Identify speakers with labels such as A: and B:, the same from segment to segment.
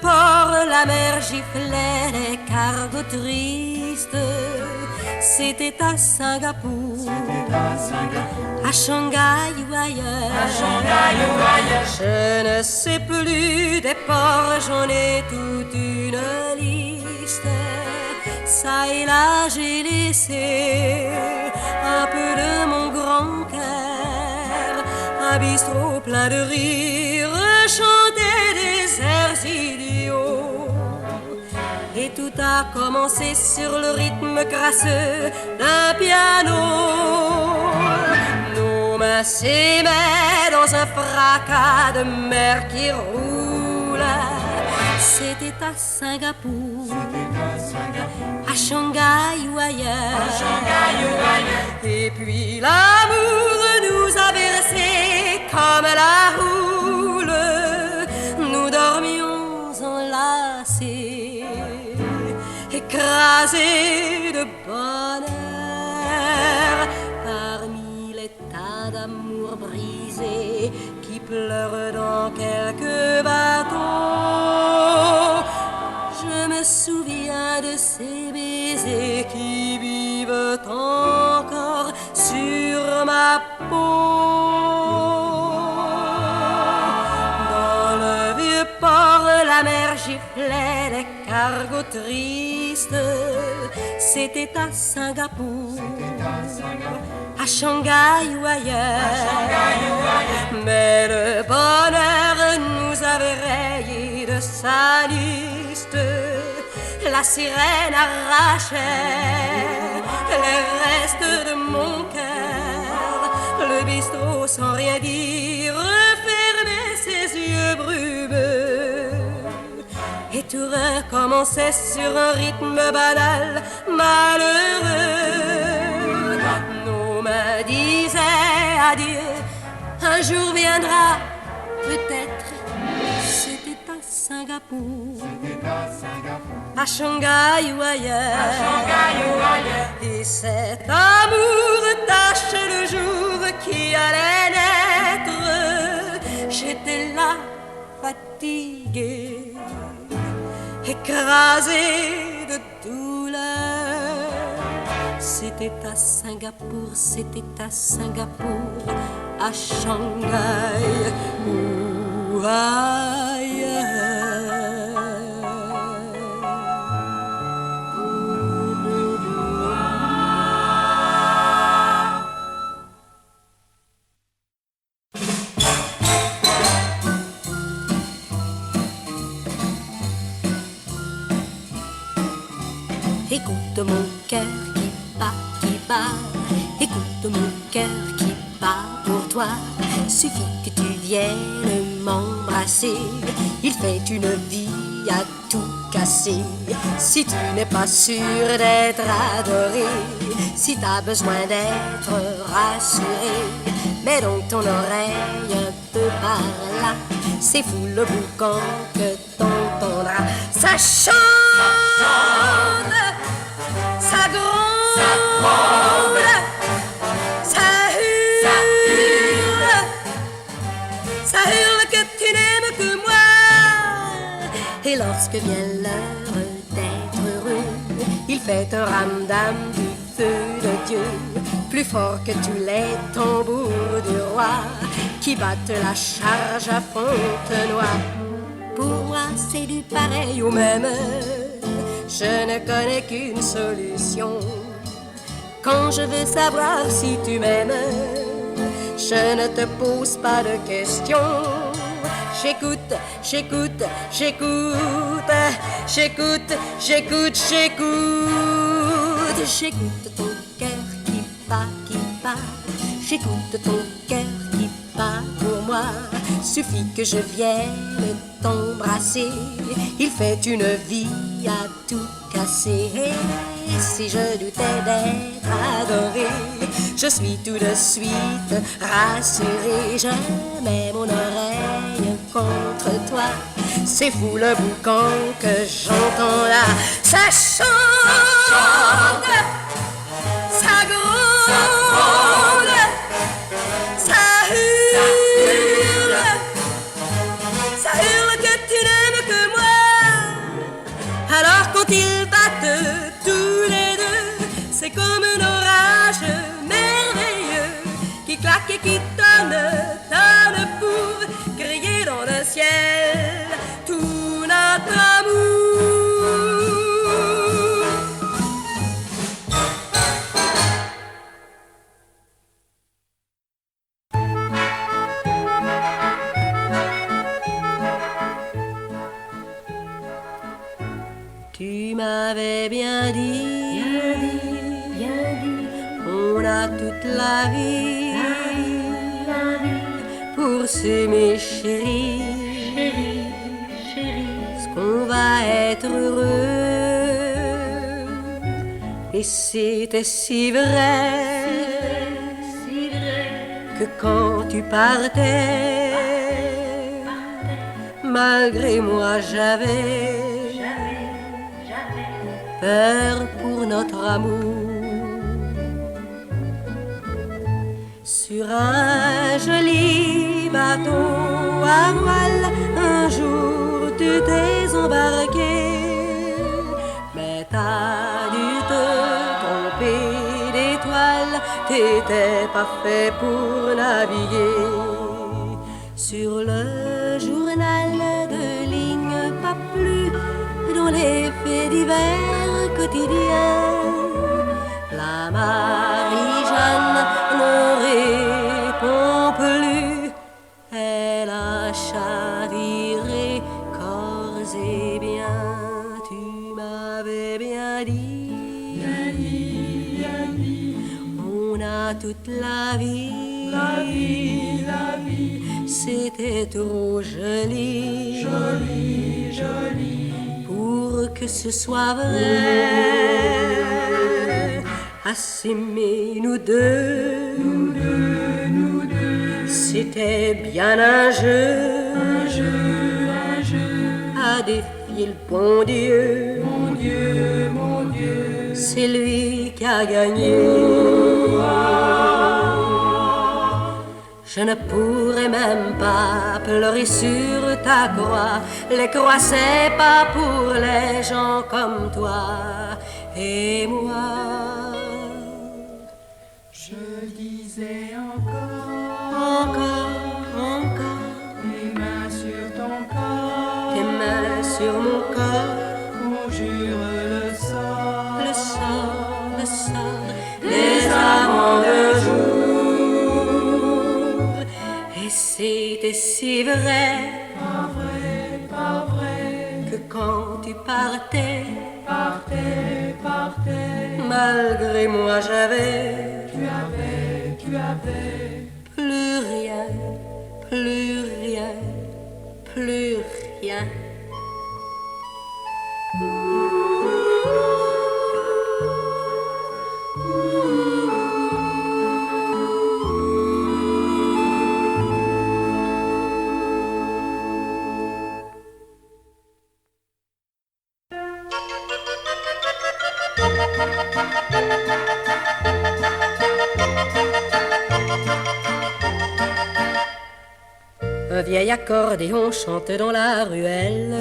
A: port, la mer giflait les cargos tristes. C'était à Singapour, à Shanghai ou ailleurs. Je ne sais plus des ports, j'en ai toute une liste. Ça et là j'ai laissé un peu de mon grand cœur, un bistrot plein de rire, chanter des airs idiots. Et tout a commencé sur le rythme crasseux d'un piano. Nos mains s'aimaient dans un fracas de mer qui roule. C'était à Singapour, à Shanghai ou ailleurs. Et puis l'amour nous a versé comme la houle. Nous dormions enlacés, écrasés de bonheur parmi les tas d'amour brisés qui pleurent dans quelques bateaux. Je me souviens de ces baisers qui vivent encore sur ma peau. Dans le vieux port, la mer giflait les cargos tristes. C'était à Singapour, à Shanghai ou ailleurs. Mais le bonheur nous avait rayés de sa liste. La sirène arrachait les restes de mon cœur. Le bistrot sans rien dire fermait ses yeux brumeux. Et tout recommençait sur un rythme banal, malheureux. Nos mains disaient adieu, un jour viendra, peut-être. C'était à Singapour, à Shanghai ou ailleurs. Et cet amour tachait le jour qui allait naître. J'étais là, fatiguée, écrasée de douleur. C'était à Singapour, c'était à Singapour, à Shanghai ou ailleurs.
B: Écoute mon cœur qui bat, écoute mon cœur qui bat pour toi. Suffit que tu viennes m'embrasser, il fait une vie à tout casser. Si tu n'es pas sûr d'être adoré, si t'as besoin d'être rassuré, mets donc ton oreille un peu par là. C'est fou le boucan que t'entendras. Ça chante, ça gronde, ça hurle que tu n'aimes que moi. Et lorsque vient l'heure d'être heureux, il fait un ramdam du feu de Dieu, plus fort que tous les tambours du roi qui battent la charge à Fontenoy. Pour moi c'est du pareil au même, je ne connais qu'une solution. Quand je veux savoir si tu m'aimes, je ne te pose pas de questions. J'écoute, j'écoute, j'écoute, j'écoute, j'écoute, j'écoute. J'écoute ton cœur qui bat, j'écoute ton cœur qui bat pour moi. Suffit que je vienne t'embrasser, il fait une vie à tout casser. Et si je doutais d'être adoré, je suis tout de suite rassuré. Je mets mon oreille contre toi, c'est fou le boucan que j'entends là. Ça chante, ça gronde, ça hurle que tu n'aimes que moi. qui tonne pour crier dans le ciel tout notre amour. Tu m'avais bien dit, on a toute la vie pour s'aimer, chérie, ce qu'on va être heureux. Et c'était si vrai que quand tu partais, malgré moi j'avais peur pour notre amour. Sur un joli bateau à voile, un jour tu t'es embarqué, mais t'as dû te tromper d'étoiles, t'étais pas fait pour naviguer. Sur le journal de ligne, pas plus dans les faits divers quotidiens, la Marie-Jeanne ne répond plus. Elle a chaviré corps et biens. Tu m'avais bien dit, on a toute la vie, c'était trop joli, pour que ce soit vrai, à s'aimer nous deux, c'était bien un jeu, à défier le bon Dieu, c'est lui qui a gagné. Je ne pourrais même pas pleurer sur ta croix. Les croix, c'est pas pour les gens comme toi et moi.
C: Je disais encore, tes mains sur ton corps,
B: tes mains sur mon corps,
C: conjure le
B: sort, les amants de jour. Et c'était si vrai,
C: pas vrai,
B: que quand tu partais, malgré moi j'avais,
C: tu avais
B: plus rien. Un vieil accordéon chante dans la ruelle,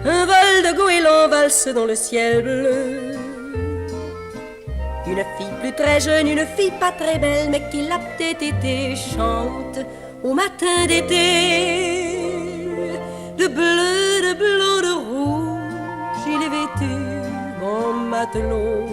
B: un vol de goéland valse dans le ciel bleu. Une fille plus très jeune, une fille pas très belle, mais qui l'a peut-être été, chante au matin d'été. De bleu, de blanc, de rouge, il est vêtu, mon matelot.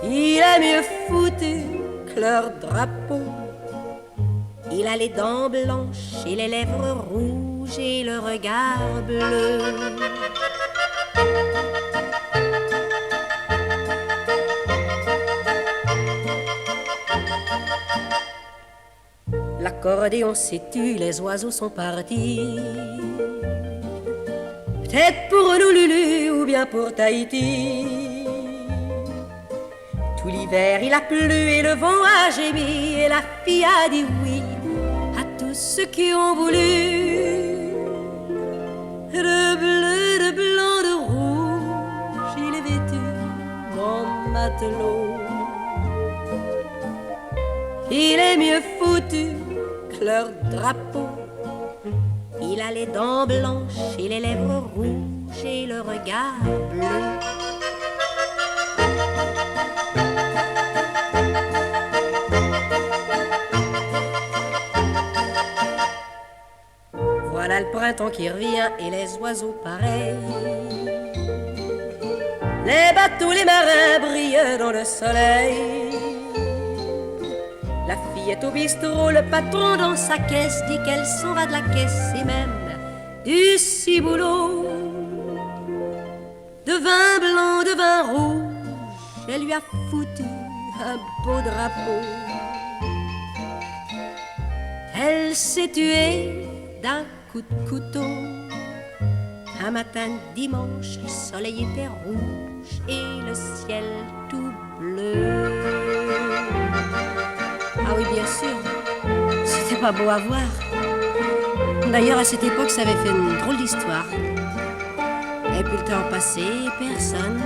B: Il est mieux foutu que leur drapeau. Il a les dents blanches et les lèvres rouges et le regard bleu. L'accordéon s'est tu, les oiseaux sont partis. Peut-être pour Honolulu ou bien pour Tahiti. Tout l'hiver il a plu et le vent a gémi, et la fille a dit oui à tous ceux qui ont voulu. De bleu, de blanc, de rouge, il est vêtu, mon matelot. Il est mieux foutu que leur drapeau. Il a les dents blanches et les lèvres rouges et le regard bleu. printemps qui revient et les oiseaux pareils. Les bateaux, les marins brillent dans le soleil. La fille est au bistrot, le patron dans sa caisse dit qu'elle s'en va de la caisse et même du ciboulot. De vin blanc, de vin rouge, elle lui a foutu un beau drapeau. Elle s'est tuée d'un coup de couteau. Un matin dimanche, le soleil était rouge et le ciel tout bleu. Ah oui, bien sûr, c'était pas beau à voir. D'ailleurs, à cette époque, ça avait fait une drôle d'histoire. Et puis le temps passé, personne